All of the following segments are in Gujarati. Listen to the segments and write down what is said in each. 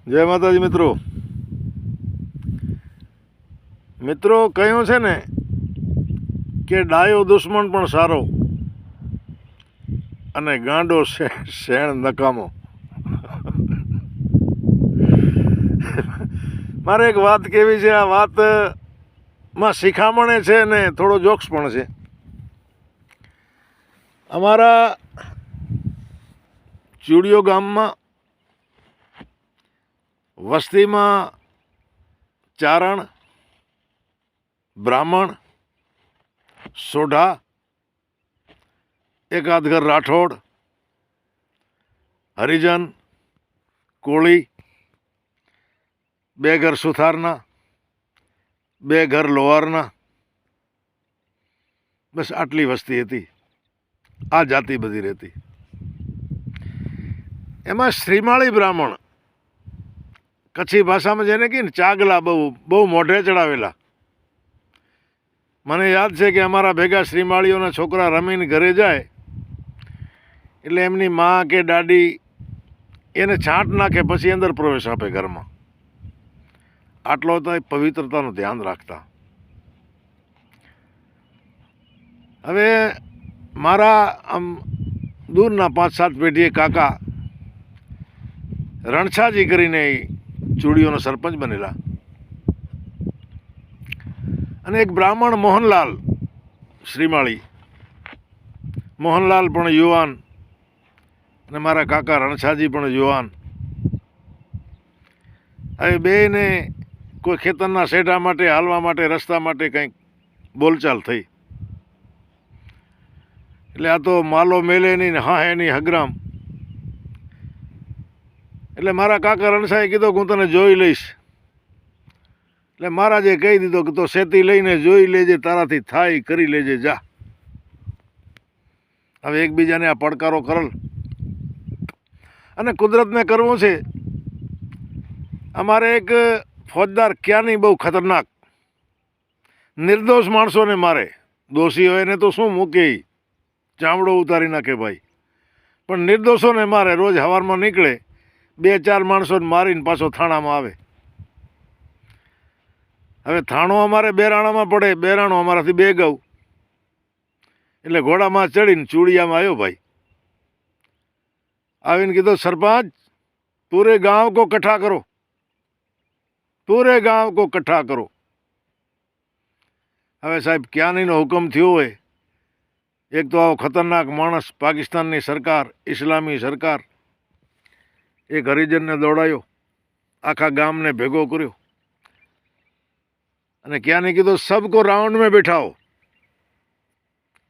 જય માતાજી મિત્રો કહ્યું છે ને કે ડાયો દુશ્મન પણ સારો અને ગાંડો શેણ નકામો. મારે એક વાત કેવી છે, આ વાતમાં શિખામણે છે ને થોડો જોક્સ પણ છે. અમારા ચૂડિયો ગામમાં વસ્તીમાં ચારણ, બ્રાહ્મણ, સોઢા, એકાદ ઘર રાઠોડ, હરિજન, કોળી, 2 ઘર સુથારના, 2 ઘર લોહારના, બસ આટલી વસ્તી હતી. આ જાતિ બધી રહેતી. એમાં શ્રીમાળી બ્રાહ્મણ, કચ્છી ભાષામાં જેને કહે ને ચાગલા, બહુ મોઢે ચડાવેલા. મને યાદ છે કે અમારા ભેગા શ્રીમાળીઓના છોકરા રમીને ઘરે જાય એટલે એમની મા કે દાદી એને છાંટ નાખે પછી અંદર પ્રવેશ આપે ઘરમાં. આટલો તો પવિત્રતાનું ધ્યાન રાખતા. હવે મારા આમ દૂરના 5-7 પેઢીએ કાકા રણછાજી કરીને ચૂડીઓનો સરપંચ બનેલા, અને એક બ્રાહ્મણ મોહનલાલ શ્રીમાળી, મોહનલાલ પણ યુવાન અને મારા કાકા રણછાજી પણ યુવાન. હવે બેને કોઈ ખેતરના શેઢા માટે, હાલવા માટે, રસ્તા માટે કંઈક બોલચાલ થઈ એટલે આ તો માલો મેલે નહીં ને હા હે નહીં હગરામ. એટલે મારા કાકા રણછાએ કીધું કે હું તને જોઈ લઈશ. એટલે મહારાજે કહી દીધો કે તો શેતી લઈને જોઈ લેજે, તારાથી થાય કરી લેજે, જા. હવે એકબીજાને આ પડકારો કરલ અને કુદરતને કરવું છે. અમારે એક ફોજદાર ક્યાંની બહુ ખતરનાક, નિર્દોષ માણસોને મારે. દોષી હોય એને તો શું મૂકે, ચામડો ઉતારી નાખે ભાઈ, પણ નિર્દોષોને મારે. રોજ સવારમાં નીકળે, 2-4 માણસોને મારીને પાછો થાણામાં આવે. હવે થાણો અમારે બેરાણામાં પડે, બેરાણો અમારાથી 2 ગૌ. એટલે ઘોડામાં ચડીને ચૂડિયામાં આવ્યો ભાઈ. આવીને કીધું, સરપંચ પૂરે ગાંવ કો કઠ્ઠા કરો, પૂરે ગાંવ કો કઠ્ઠા કરો. હવે સાહેબ ક્યાંનીનો હુકમ થયો હોય, એક તો આવો ખતરનાક માણસ, પાકિસ્તાનની સરકાર, ઇસ્લામી સરકાર, એક હરિજનને દોડાયો, આખા ગામને ભેગો કર્યો અને ક્યાંને કીધું સબકો રાઉન્ડ મેં બેઠાઓ.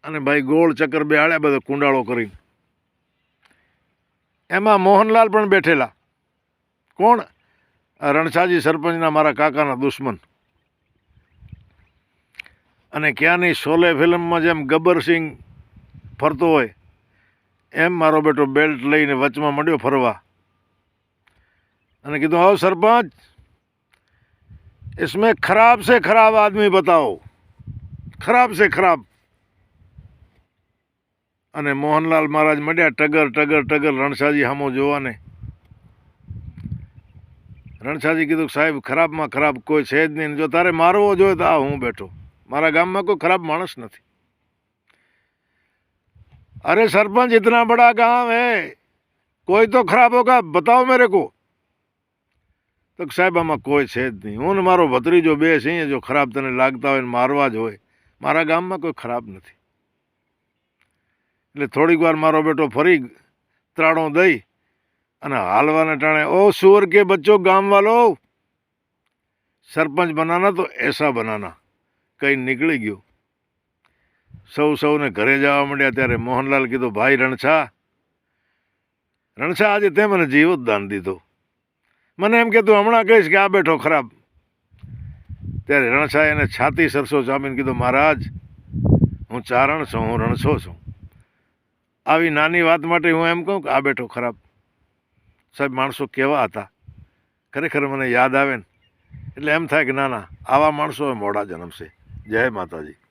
અને ભાઈ ગોળ ચક્કર બેહાડ્યા બધો કુંડાળો કરીને. એમાં મોહનલાલ પણ બેઠેલા. કોણ? રણછાજી સરપંચના મારા કાકાના દુશ્મન. અને ક્યાંની શોલે ફિલ્મમાં જેમ ગબ્બરસિંહ ફરતો હોય એમ મારો બેટો બેલ્ટ લઈને વચમાં માંડ્યો ફરવા અને કીધું, આવો સરપંચ, इसमें खराब से खराब आदमी बताओ, खराब से खराब. અને મોહનલાલ મહારાજ મળ્યા ટગર ટગર ટગર રણછાજી સામો જોવાને. રણછાજી કીધું, સાહેબ ખરાબમાં ખરાબ કોઈ છે જ નહીં, જો તારે મારવો જોઈએ તો આ હું બેઠો, મારા ગામમાં કોઈ ખરાબ માણસ નથી. અરે સરપંચ इतना बड़ा गांव है, कोई तो खराब होगा, बताओ मेरे को. તો સાહેબ આમાં કોઈ છે જ નહીં, હું ને મારો ભત્રીજો 2 છીએ, જો ખરાબ તને લાગતા હોય ને મારવા જ હોય, મારા ગામમાં કોઈ ખરાબ નથી. એટલે થોડીક વાર મારો બેટો ફરી ત્રાણો દઈ અને હાલવાને ટાણે, ઓ સુअर के बच्चों गांव वालों, સરપંચ બનાના તો એસા બનાના, કઈ નીકળી ગયું. સૌને ઘરે જવા માંડ્યા. ત્યારે મોહનલાલ કીધું, ભાઈ રણછા, આજે તે મને જીવ જ દાન દીધો. મને એમ કે તું હમણાં કહીશ કે આ બેઠો ખરાબ. ત્યારે રણછાએ એને છાતી સરસો ચામીને કીધું, મહારાજ હું ચારણ છું, હું રણછો છું. આવી નાની વાત માટે હું એમ કહું કે આ બેઠો ખરાબ. સાહેબ માણસો કેવા હતા ખરેખર મને યાદ આવે ને એટલે એમ થાય કે ના ના, આવા માણસો મોડા જન્મશે. જય માતાજી.